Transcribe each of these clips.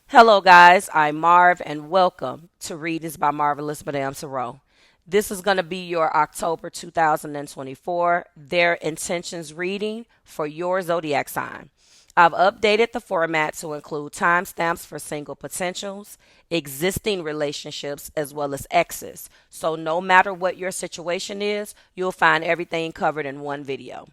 Hello, guys. I'm Marv, and welcome to Readings by Marvelous Madame Thoreau. This is going to be your October 2024 Their Intentions reading for your zodiac sign. I've updated the format to include timestamps for single potentials, existing relationships, as well as exes. So, no matter what your situation is, you'll find everything covered in one video.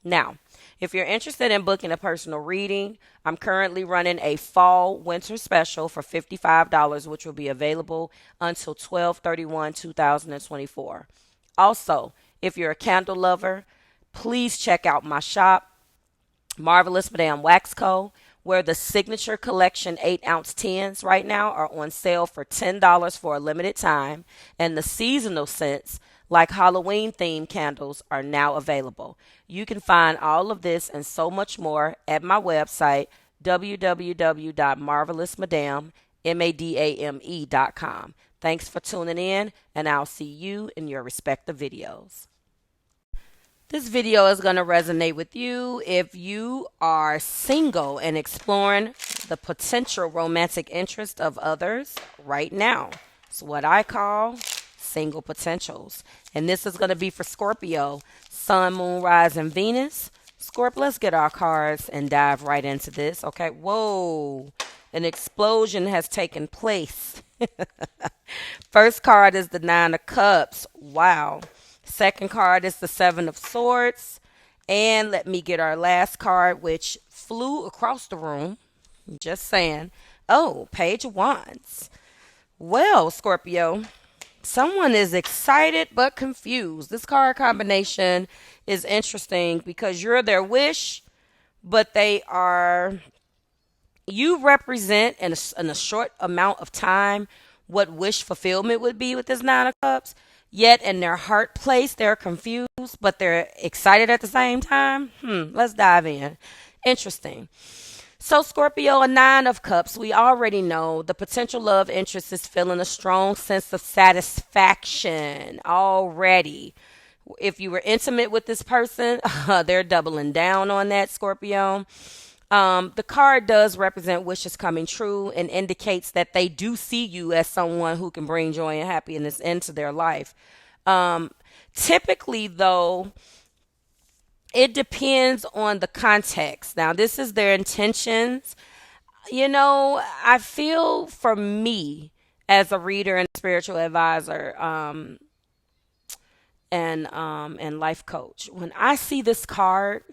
Now, if you're interested in booking a personal reading, I'm currently running a fall winter special for $55, which will be available until 12/31/2024. Also, if you're a candle lover, please check out my shop, Marvelous Madame Wax Co., where the signature collection 8-ounce tins right now are on sale for $10 for a limited time, and the seasonal scents like Halloween themed candles are now available. You can find all of this and so much more at my website www.marvelousmadame.com. Thanks for tuning in, and I'll see you in your respective videos. This video is going to resonate with you if you are single and exploring the potential romantic interest of others right now. It's what I call single potentials. And this is going to be for Scorpio, Sun, Moon, Rise, and Venus. Scorp, let's get our cards and dive right into this. Okay, whoa, an explosion has taken place. First card is the Nine of Cups. Wow. Second card is the Seven of Swords. And let me get our last card, which flew across the room. Just saying. Oh, Page of Wands. Well, Scorpio, someone is excited but confused. This card combination is interesting because you're their wish, but you represent in a short amount of time what wish fulfillment would be with this Nine of Cups. Yet in their heart place, they're confused, but they're excited at the same time. Let's dive in. Interesting. So, Scorpio, a Nine of Cups, we already know the potential love interest is feeling a strong sense of satisfaction already. If you were intimate with this person, they're doubling down on that, Scorpio. The card does represent wishes coming true and indicates that they do see you as someone who can bring joy and happiness into their life. Typically, though, it depends on the context. Now, this is their intentions. I feel for me as a reader and spiritual advisor, and life coach, when I see this card,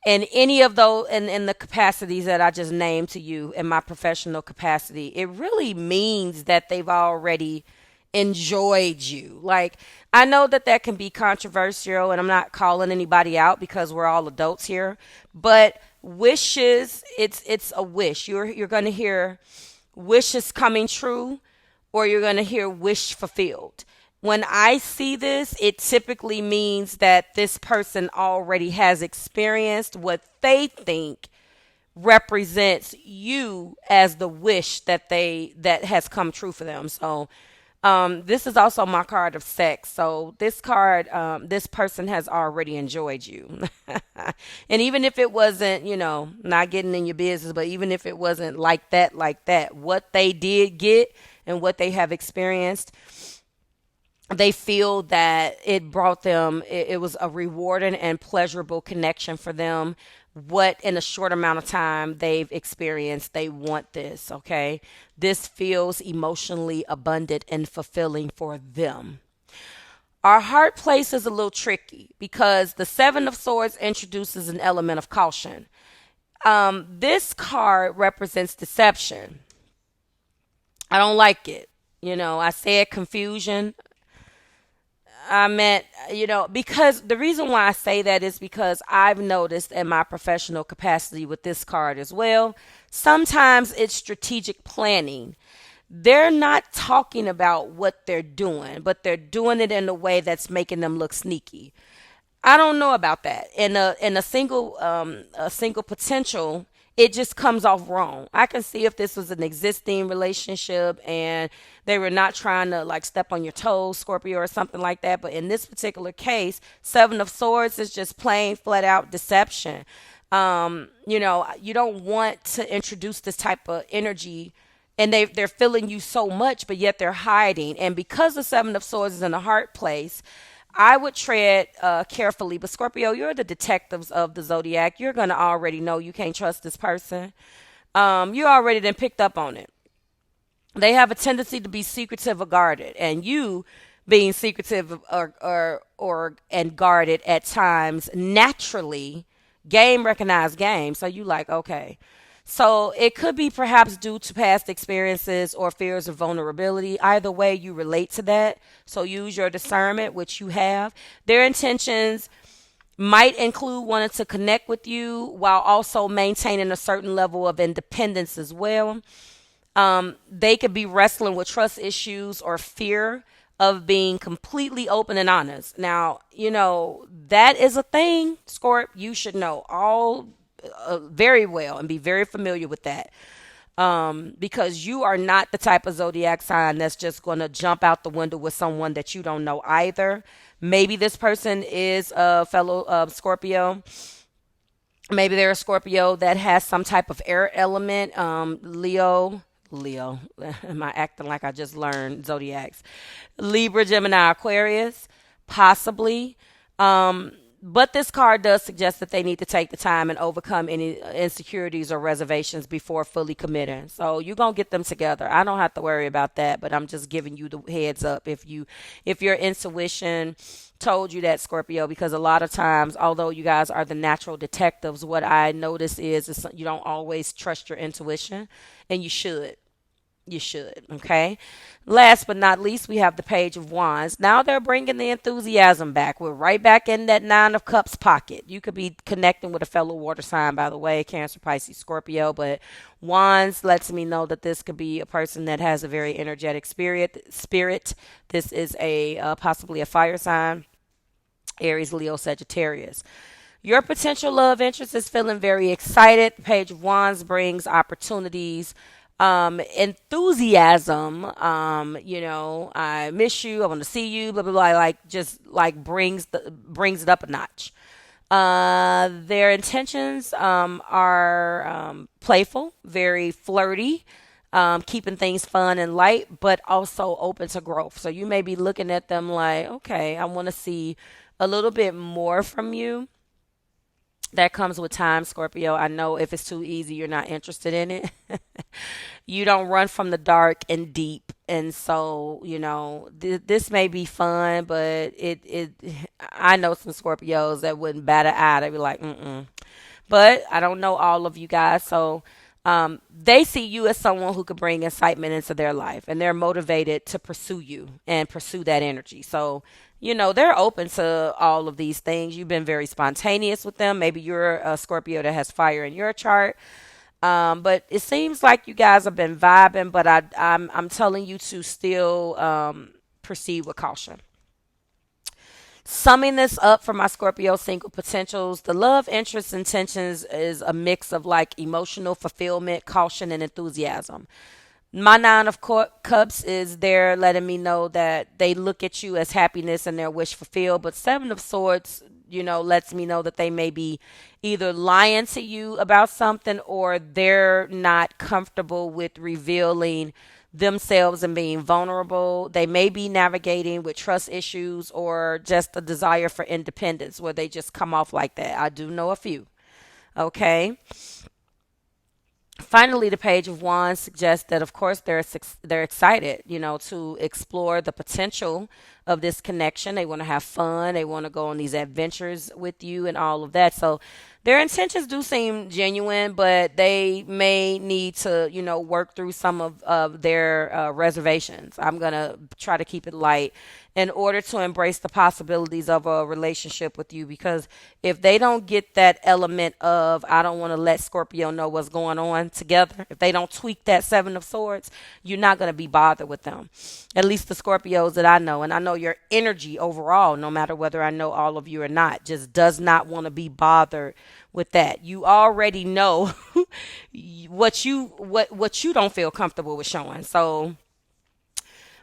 and any of those in the capacities that I just named to you in my professional capacity, it really means that they've already enjoyed you. Like, I know that can be controversial, and I'm not calling anybody out because we're all adults here, but wishes, it's a wish. You're going to hear wishes coming true, or you're going to hear wish fulfilled. When I see this, it typically means that this person already has experienced what they think represents you as the wish that has come true for them. So, this is also my card of sex. So this card, this person has already enjoyed you. And even if it wasn't, not getting in your business, but even if it wasn't like that, what they did get and what they have experienced, they feel that it brought them, it was a rewarding and pleasurable connection for them. What in a short amount of time they've experienced, they want this, okay? This feels emotionally abundant and fulfilling for them. Our heart place is a little tricky because the Seven of Swords introduces an element of caution. This card represents deception. I don't like it. I said confusion. I meant, because the reason why I say that is because I've noticed in my professional capacity with this card as well, sometimes it's strategic planning. They're not talking about what they're doing, but they're doing it in a way that's making them look sneaky. I don't know about that. In a single potential, it just comes off wrong. I can see if this was an existing relationship and they were not trying to like step on your toes, Scorpio, or something like that. But in this particular case, Seven of Swords is just plain flat out deception. You don't want to introduce this type of energy, and they're feeling you so much, but yet they're hiding. And because the Seven of Swords is in the heart place, I would tread carefully. But Scorpio, you're the detectives of the zodiac. You're gonna already know you can't trust this person. You already then picked up on it. They have a tendency to be secretive or guarded, and you being secretive or and guarded at times naturally game recognize game. So you like, okay. So it could be perhaps due to past experiences or fears of vulnerability. Either way, you relate to that. So use your discernment, which you have. Their intentions might include wanting to connect with you while also maintaining a certain level of independence as well. They could be wrestling with trust issues or fear of being completely open and honest. Now, that is a thing, Scorp. You should know all very well and be very familiar with that. Because you are not the type of zodiac sign that's just going to jump out the window with someone that you don't know either. Maybe this person is a fellow Scorpio. Maybe they're a Scorpio that has some type of air element. Leo. Am I acting like I just learned zodiacs? Libra, Gemini, Aquarius, possibly. But this card does suggest that they need to take the time and overcome any insecurities or reservations before fully committing. So you're gonna get them together. I don't have to worry about that, but I'm just giving you the heads up if your intuition told you that, Scorpio, because a lot of times, although you guys are the natural detectives, what I notice is you don't always trust your intuition, and you should. You should. Okay. Last but not least, we have the Page of Wands. Now they're bringing the enthusiasm back. We're right back in that Nine of Cups pocket. You could be connecting with a fellow water sign, by the way, Cancer, Pisces, Scorpio. But Wands lets me know that this could be a person that has a very energetic spirit. This is a possibly a fire sign. Aries, Leo, Sagittarius. Your potential love interest is feeling very excited. The Page of Wands brings opportunities, enthusiasm, I miss you, I want to see you, blah blah blah, like brings it up a notch. Their intentions are playful, very flirty, keeping things fun and light, but also open to growth. So you may be looking at them like, okay, I want to see a little bit more from you. That comes with time, Scorpio. I know if it's too easy, you're not interested in it. You don't run from the dark and deep. And so, this may be fun, but I know some Scorpios that wouldn't bat an eye. They'd be like, mm-mm. But I don't know all of you guys. So they see you as someone who could bring incitement into their life, and they're motivated to pursue you and pursue that energy. So, they're open to all of these things. You've been very spontaneous with them. Maybe you're a Scorpio that has fire in your chart. But it seems like you guys have been vibing, but I'm telling you to still proceed with caution. Summing this up for my Scorpio single potentials, the love, interest, intentions is a mix of like emotional fulfillment, caution, and enthusiasm. My Nine of Cups is there letting me know that they look at you as happiness and their wish fulfilled. But Seven of Swords, lets me know that they may be either lying to you about something, or they're not comfortable with revealing themselves and being vulnerable. They may be navigating with trust issues or just a desire for independence where they just come off like that. I do know a few. Okay. Finally, the Page of Wands suggests that, of course, they're excited, to explore the potential of this connection. They want to have fun. They want to go on these adventures with you and all of that. So their intentions do seem genuine, but they may need to, work through some of their reservations. I'm going to try to keep it light in order to embrace the possibilities of a relationship with you, because if they don't get that element of, I don't want to let Scorpio know what's going on together, if they don't tweak that Seven of Swords, you're not going to be bothered with them. At least the Scorpios that I know, and I know your energy overall, no matter whether I know all of you or not, just does not want to be bothered with that. You already know what you don't feel comfortable with showing. So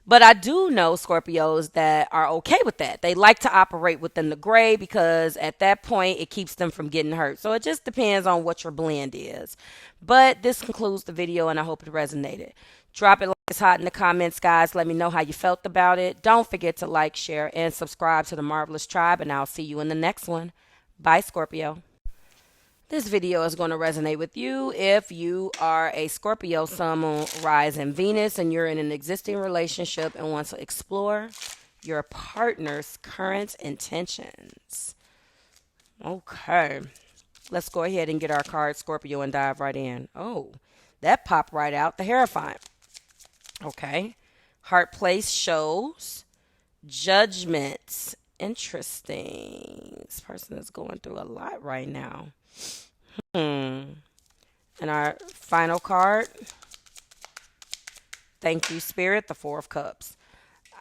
But I do know Scorpios that are okay with that. They like to operate within the gray because at that point it keeps them from getting hurt. So it just depends on what your blend is. But this concludes the video and I hope it resonated. Drop it like it's hot in the comments, guys. Let me know how you felt about it. Don't forget to like, share, and subscribe to the Marvelous Tribe, and I'll see you in the next one. Bye, Scorpio. This video is going to resonate with you if you are a Scorpio, Sun, Moon, Rise, and Venus, and you're in an existing relationship and want to explore your partner's current intentions. Okay. Let's go ahead and get our card, Scorpio, and dive right in. Oh, that popped right out. The Hierophant. Okay. Heart place shows judgments. Interesting. This person is going through a lot right now. And our final card, thank you, Spirit, the Four of Cups.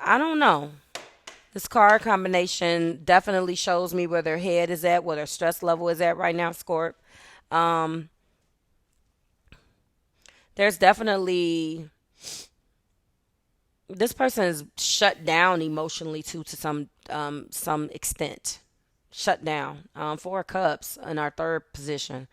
I don't know. This card combination definitely shows me where their head is at, where their stress level is at right now, Scorp. There's definitely, this person is shut down emotionally too, to some extent. Shut down. Four of Cups in our third position.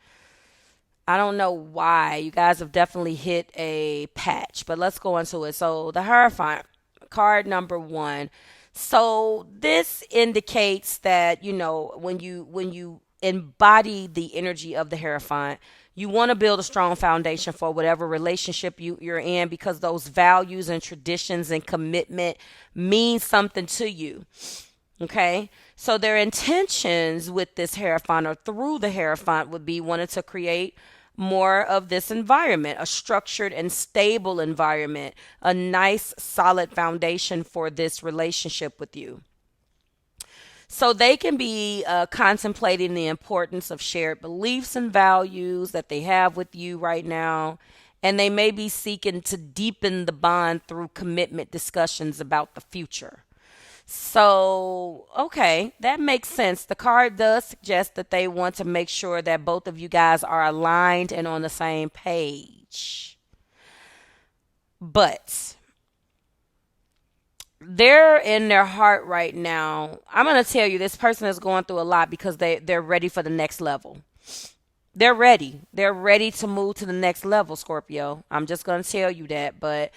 I don't know why. You guys have definitely hit a patch, but let's go into it. So the Hierophant, card number 1. So this indicates that, when you embody the energy of the Hierophant, you want to build a strong foundation for whatever relationship you're in, because those values and traditions and commitment mean something to you. Okay, so their intentions with this Hierophant or through the Hierophant would be wanting to create more of this environment, a structured and stable environment, a nice solid foundation for this relationship with you. So they can be contemplating the importance of shared beliefs and values that they have with you right now. And they may be seeking to deepen the bond through commitment discussions about the future. So, okay, that makes sense. The card does suggest that they want to make sure that both of you guys are aligned and on the same page. But they're in their heart right now. I'm going to tell you, this person is going through a lot because they're ready for the next level. They're ready. They're ready to move to the next level, Scorpio. I'm just going to tell you that. But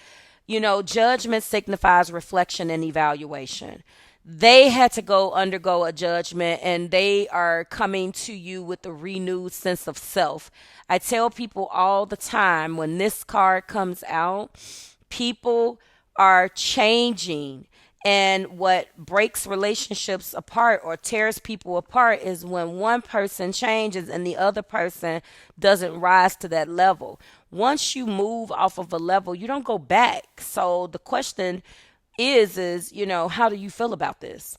judgment signifies reflection and evaluation. They had to undergo a judgment, and they are coming to you with a renewed sense of self. I tell people all the time, when this card comes out, people are changing. And what breaks relationships apart or tears people apart is when one person changes and the other person doesn't rise to that level. Once you move off of a level, you don't go back. So the question is, how do you feel about this?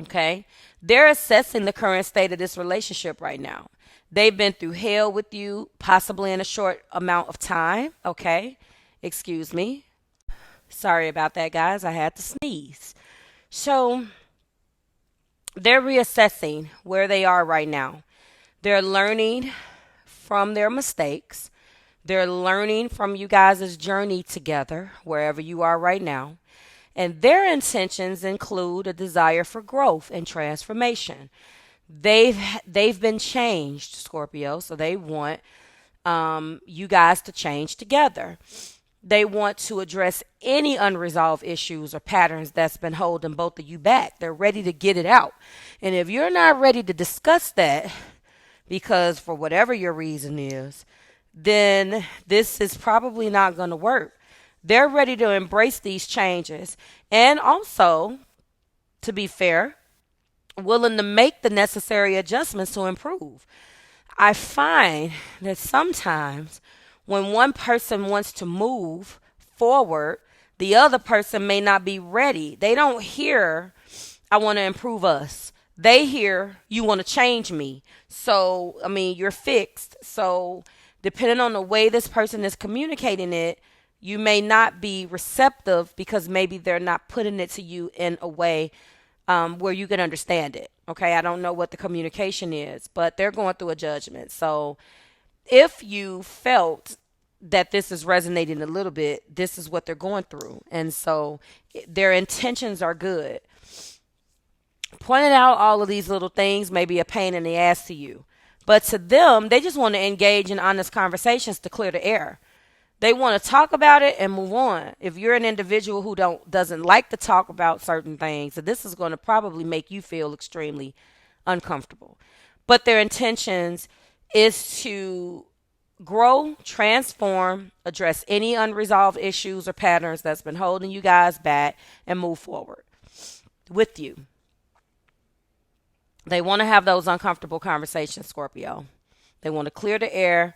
Okay. They're assessing the current state of this relationship right now. They've been through hell with you, possibly in a short amount of time. Okay. Excuse me. Sorry about that, guys. I had to sneeze. So they're reassessing where they are right now. They're learning from their mistakes. They're learning from you guys' journey together, wherever you are right now. And their intentions include a desire for growth and transformation. They've been changed, Scorpio, so they want you guys to change together. They want to address any unresolved issues or patterns that's been holding both of you back. They're ready to get it out. And if you're not ready to discuss that, because for whatever your reason is, then this is probably not going to work. They're ready to embrace these changes. And also, to be fair, willing to make the necessary adjustments to improve. I find that sometimes when one person wants to move forward, the other person may not be ready. They don't hear, I want to improve us. They hear, you want to change me. So, you're fixed. So, depending on the way this person is communicating it, you may not be receptive because maybe they're not putting it to you in a way where you can understand it. Okay, I don't know what the communication is, but they're going through a judgment. So if you felt that this is resonating a little bit, this is what they're going through. And so their intentions are good. Pointing out all of these little things may be a pain in the ass to you. But to them, they just want to engage in honest conversations to clear the air. They want to talk about it and move on. If you're an individual who doesn't like to talk about certain things, this is going to probably make you feel extremely uncomfortable. But their intentions is to grow, transform, address any unresolved issues or patterns that's been holding you guys back, and move forward with you. They want to have those uncomfortable conversations, Scorpio. They want to clear the air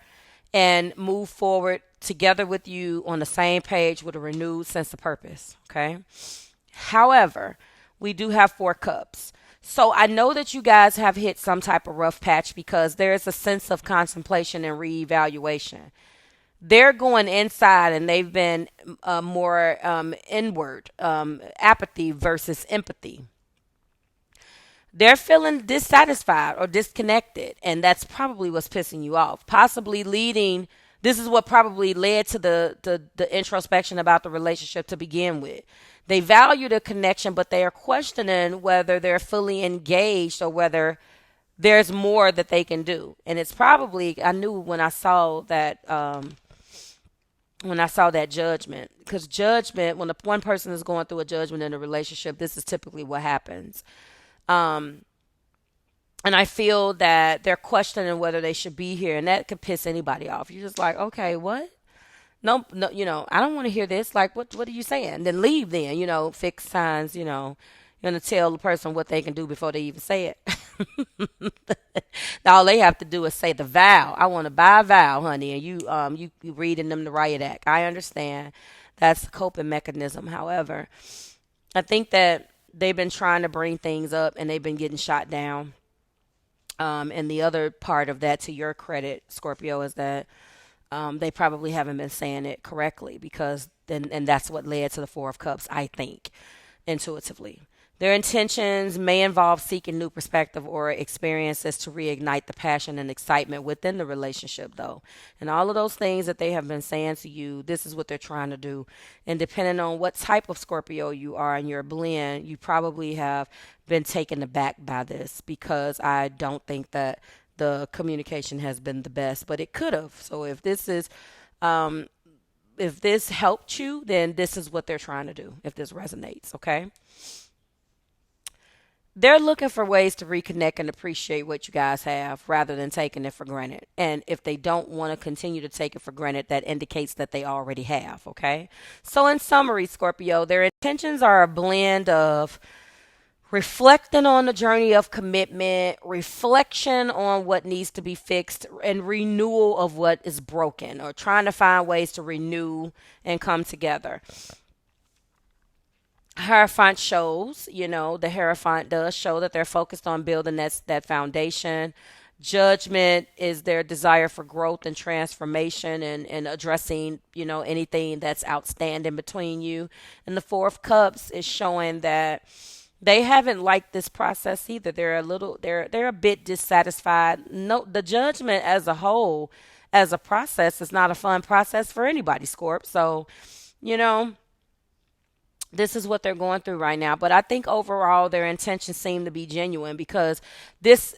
and move forward together with you on the same page with a renewed sense of purpose, okay? However, we do have 4 cups. So I know that you guys have hit some type of rough patch because there is a sense of contemplation and reevaluation. They're going inside and they've been more inward, apathy versus empathy. They're feeling dissatisfied or disconnected, and that's probably what's pissing you off. Possibly leading, this is what probably led to the introspection about the relationship to begin with. They value the connection, but they are questioning whether they're fully engaged or whether there's more that they can do. And it's probably, I knew when I saw that judgment, because judgment, when one person is going through a judgment in a relationship, this is typically what happens. And I feel that they're questioning whether they should be here, and that could piss anybody off. You're just like, okay, what? No, I don't want to hear this. Like, what are you saying? Then leave then, fix signs, you're going to tell the person what they can do before they even say it. All they have to do is say the vow. I want to buy a vow, honey. And you reading them the riot act. I understand that's the coping mechanism. However, I think that they've been trying to bring things up and they've been getting shot down. And the other part of that, to your credit, Scorpio, is that they probably haven't been saying it correctly and that's what led to the 4 of Cups, I think, intuitively. Their intentions may involve seeking new perspective or experiences to reignite the passion and excitement within the relationship, though. And all of those things that they have been saying to you, this is what they're trying to do. And depending on what type of Scorpio you are in your blend, you probably have been taken aback by this, because I don't think that the communication has been the best, but it could have. So if this helped you, then this is what they're trying to do, if this resonates, okay? They're looking for ways to reconnect and appreciate what you guys have rather than taking it for granted. And if they don't want to continue to take it for granted, that indicates that they already have, okay? So in summary, Scorpio, their intentions are a blend of reflecting on the journey of commitment, reflection on what needs to be fixed, and renewal of what is broken, or trying to find ways to renew and come together. Hierophant shows, the Hierophant does show that they're focused on building that foundation. Judgment is their desire for growth and transformation and addressing, anything that's outstanding between you. And the 4 of Cups is showing that they haven't liked this process either. They're a bit dissatisfied. No, the Judgment as a whole, as a process, is not a fun process for anybody, Scorp. So, this is what they're going through right now. But I think overall their intentions seem to be genuine, because this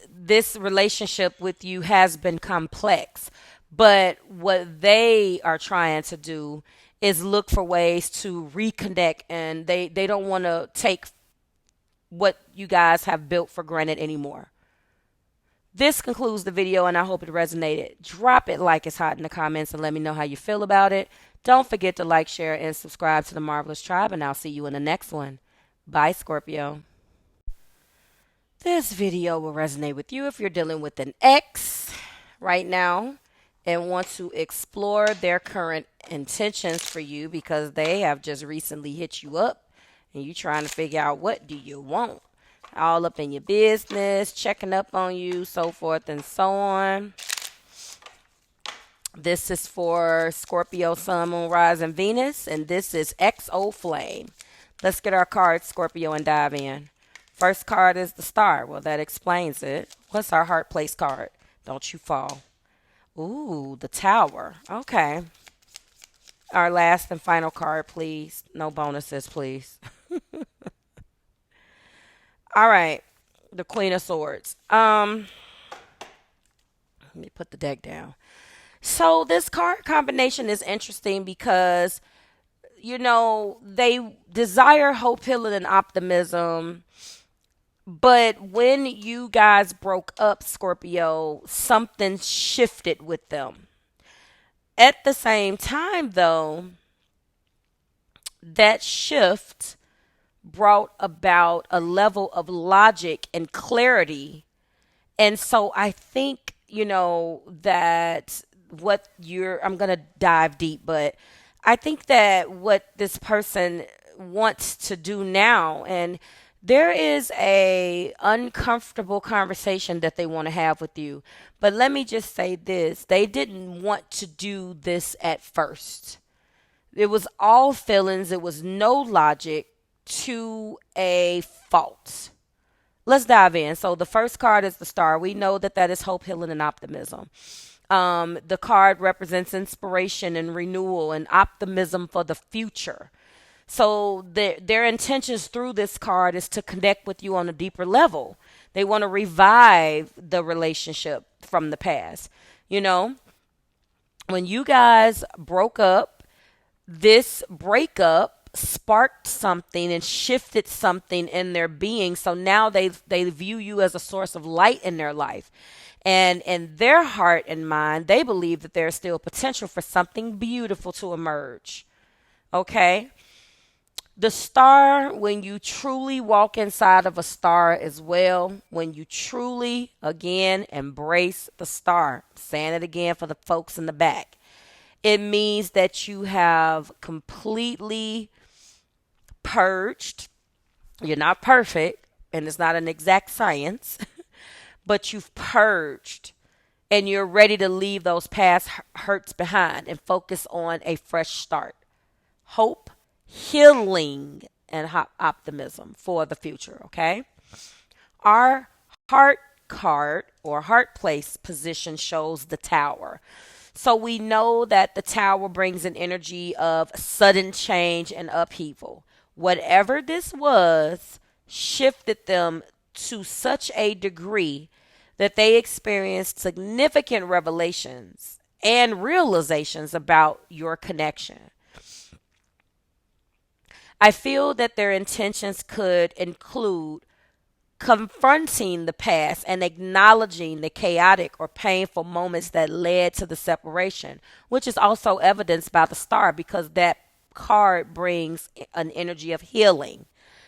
relationship with you has been complex. But what they are trying to do is look for ways to reconnect, and they don't want to take what you guys have built for granted anymore. This concludes the video, and I hope it resonated. Drop it like it's hot in the comments and let me know how you feel about it. Don't forget to like, share, and subscribe to the Marvelous Tribe, and I'll see you in the next one. Bye, Scorpio. This video will resonate with you if you're dealing with an ex right now and want to explore their current intentions for you, because they have just recently hit you up and you're trying to figure out, what do you want? All up in your business, checking up on you, so forth and so on. This is for Scorpio, Sun, Moon, Rising, Venus, and this is XO Flame. Let's get our cards, Scorpio, and dive in. First card is the Star. Well, that explains it. What's our Heart Place card? Don't you fall. Ooh, the Tower. Okay. our last and final card, please. No bonuses, please. All right. The Queen of Swords. Let me put the deck down. So this card combination is interesting because they desire hope, healing, and optimism. But when you guys broke up, Scorpio, something shifted with them. At the same time, though, that shift brought about a level of logic and clarity. And so I think, that I'm going to dive deep, but I think that what this person wants to do now, and there is a uncomfortable conversation that they want to have with you. But let me just say this. They didn't want to do this at first. It was all feelings. It was no logic to a fault. Let's dive in. So the first card is the Star. We know that is hope, healing, and optimism. The card represents inspiration and renewal and optimism for the future. So their intentions through this card is to connect with you on a deeper level. They want to revive the relationship from the past. When you guys broke up, this breakup sparked something and shifted something in their being. So now they view you as a source of light in their life. And in their heart and mind, they believe that there's still potential for something beautiful to emerge. Okay? The Star, when you truly walk inside of a star as well, when you truly, again, embrace the Star, I'm saying it again for the folks in the back, it means that you have completely purged. You're not perfect, and it's not an exact science, but you've purged, and you're ready to leave those past hurts behind and focus on a fresh start. Hope, healing, and optimism for the future, okay? Our heart card or heart place position shows the Tower. So we know that the Tower brings an energy of sudden change and upheaval. Whatever this was shifted them to such a degree that they experienced significant revelations and realizations about your connection. I feel that their intentions could include confronting the past and acknowledging the chaotic or painful moments that led to the separation, which is also evidenced by the Star because that card brings an energy of healing.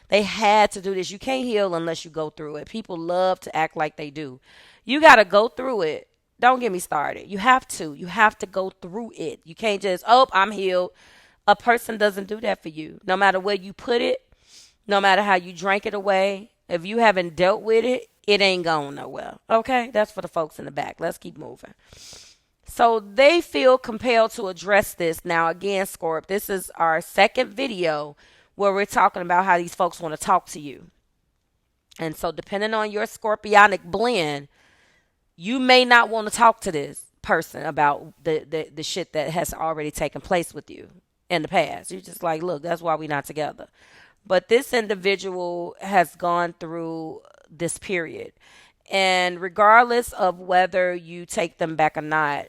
They had to do this. You can't heal unless you go through it. People love to act like they do. You got to go through it. Don't get me started. You have to. You have to go through it. You can't just, I'm healed. A person doesn't do that for you. No matter where you put it, no matter how you drank it away, if you haven't dealt with it, it ain't going nowhere. Okay? That's for the folks in the back. Let's keep moving. So they feel compelled to address this. Now, again, Scorp, this is our second video where we're talking about how these folks want to talk to you. And so depending on your scorpionic blend, you may not want to talk to this person about the shit that has already taken place with you in the past. You're just like, look, that's why we're not together. But this individual has gone through this period. And regardless of whether you take them back or not,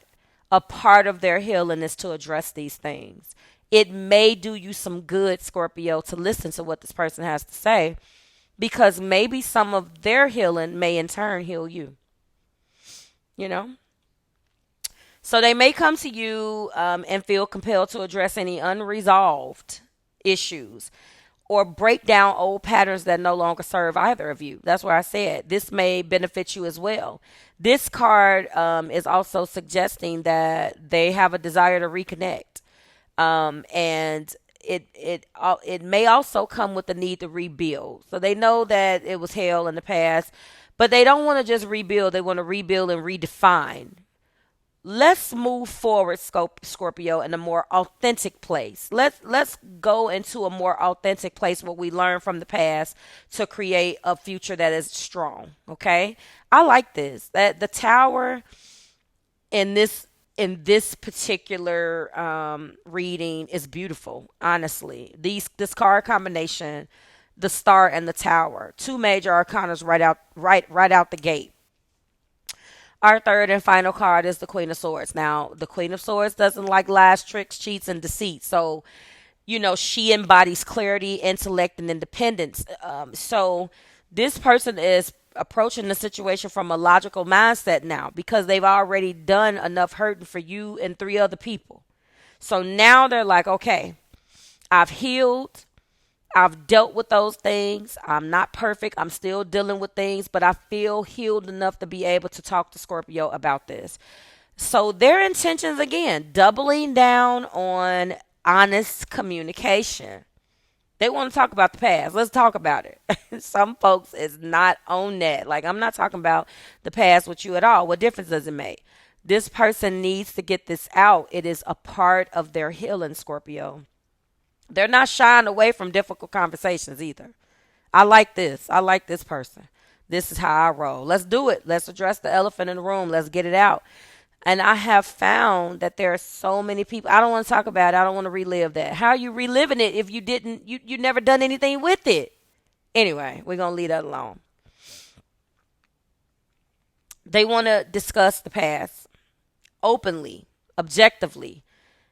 a part of their healing is to address these things. It may do you some good, Scorpio, to listen to what this person has to say, because maybe some of their healing may in turn heal you. So they may come to you and feel compelled to address any unresolved issues or break down old patterns that no longer serve either of you. That's where I said this may benefit you as well. This card is also suggesting that they have a desire to reconnect. And it may also come with the need to rebuild. So they know that it was hell in the past, but they don't want to just rebuild. They want to rebuild and redefine. Let's move forward, Scorpio, in a more authentic place. Let's go into a more authentic place where we learn from the past to create a future that is strong. Okay, I like this. That the Tower in this in this particular reading is beautiful. Honestly, this card combination, the Star and the Tower, two major arcanas right out the gate. Our third and final card is the Queen of Swords. Now, the Queen of Swords doesn't like lies, tricks, cheats, and deceit. So, she embodies clarity, intellect, and independence. So, this person is approaching the situation from a logical mindset now because they've already done enough hurting for you and three other people. So now they're like, okay, I've healed. I've dealt with those things. I'm not perfect. I'm still dealing with things, but I feel healed enough to be able to talk to Scorpio about this. So their intentions, again, doubling down on honest communication. They want to talk about the past. Let's talk about it. Some folks is not on that. Like, I'm not talking about the past with you at all. What difference does it make? This person needs to get this out. It is a part of their healing, Scorpio. They're not shying away from difficult conversations either. I like this. I like this person. This is how I roll. Let's do it. Let's address the elephant in the room. Let's get it out. And I have found that there are so many people. I don't want to talk about it. I don't want to relive that. How are you reliving it if you never done anything with it? Anyway, we're going to leave that alone. They want to discuss the past openly, objectively.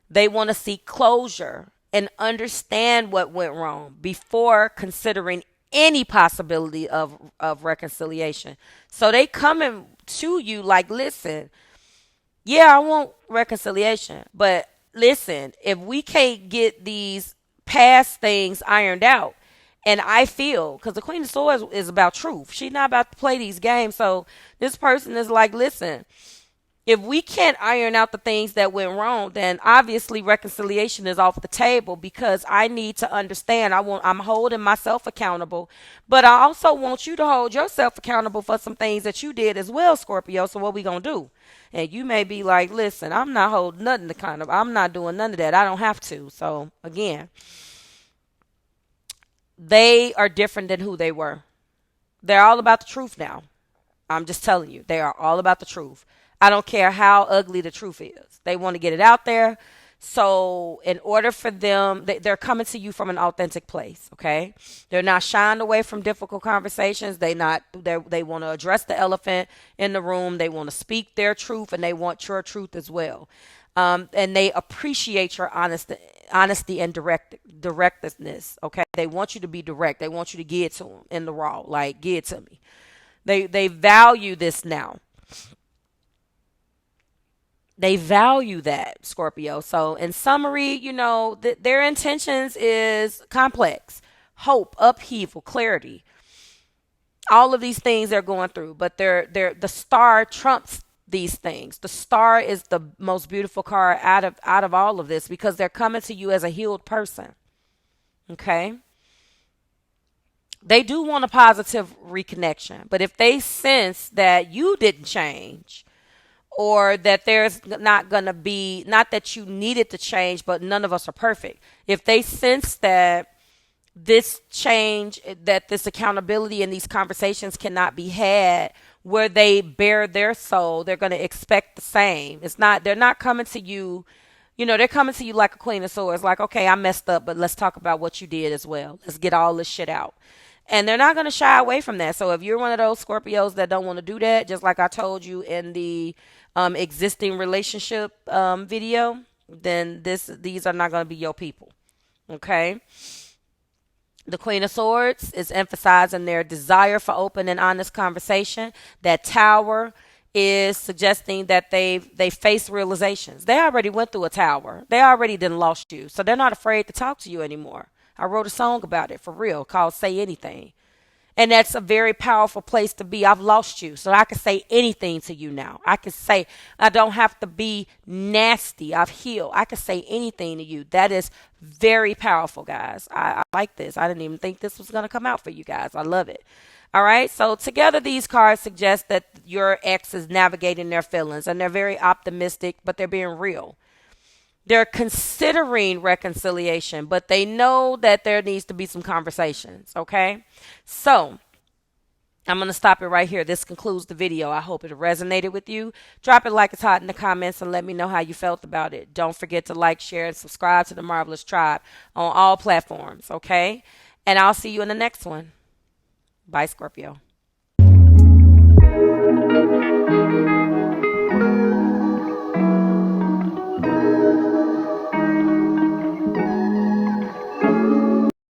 They want to seek closure and understand what went wrong before considering any possibility of reconciliation. So they coming to you like, listen, yeah, I want reconciliation, but listen, if we can't get these past things ironed out, and I feel, because the Queen of Swords is about truth. She's not about to play these games. So this person is like, listen, if we can't iron out the things that went wrong, then obviously reconciliation is off the table because I need to understand. I'm holding myself accountable, but I also want you to hold yourself accountable for some things that you did as well, Scorpio. So what we gonna do? And you may be like, listen, I'm not holding nothing accountable. I'm not doing none of that. I don't have to. So again, they are different than who they were. They're all about the truth now. I'm just telling you, they are all about the truth. I don't care how ugly the truth is. They want to get it out there. So in order for them, they're coming to you from an authentic place, okay? They're not shying away from difficult conversations. They want to address the elephant in the room. They want to speak their truth, and they want your truth as well. And they appreciate your honesty and directness, okay? They want you to be direct. They want you to give it to them in the raw, like, give it to me. They value this now. They value that, Scorpio. So in summary, their intentions is complex, hope, upheaval, clarity. All of these things they're going through, but the star trumps these things. The star is the most beautiful card out of all of this because they're coming to you as a healed person. Okay? They do want a positive reconnection, but if they sense that you didn't change, or that there's not going to be, not that you needed to change, but none of us are perfect. If they sense that this change, that this accountability and these conversations cannot be had where they bare their soul, they're going to expect the same. They're not coming to you, they're coming to you like a Queen of Swords, like, okay, I messed up, but let's talk about what you did as well. Let's get all this shit out. And they're not going to shy away from that. So if you're one of those Scorpios that don't want to do that, just like I told you in the existing relationship video, then these are not going to be your people. Okay? The Queen of Swords is emphasizing their desire for open and honest conversation. That Tower is suggesting that they face realizations. They already went through a tower. They already done lost you. So they're not afraid to talk to you anymore. I wrote a song about it for real called Say Anything. And that's a very powerful place to be. I've lost you, so I can say anything to you now. I can say, I don't have to be nasty. I've healed. I can say anything to you. That is very powerful, guys. I like this. I didn't even think this was going to come out for you guys. I love it. All right. So together, these cards suggest that your ex is navigating their feelings, and they're very optimistic, but they're being real. They're considering reconciliation, but they know that there needs to be some conversations, okay? So I'm going to stop it right here. This concludes the video. I hope it resonated with you. Drop it like it's hot in the comments and let me know how you felt about it. Don't forget to like, share, and subscribe to the Marvelous Tribe on all platforms, okay? And I'll see you in the next one. Bye, Scorpio.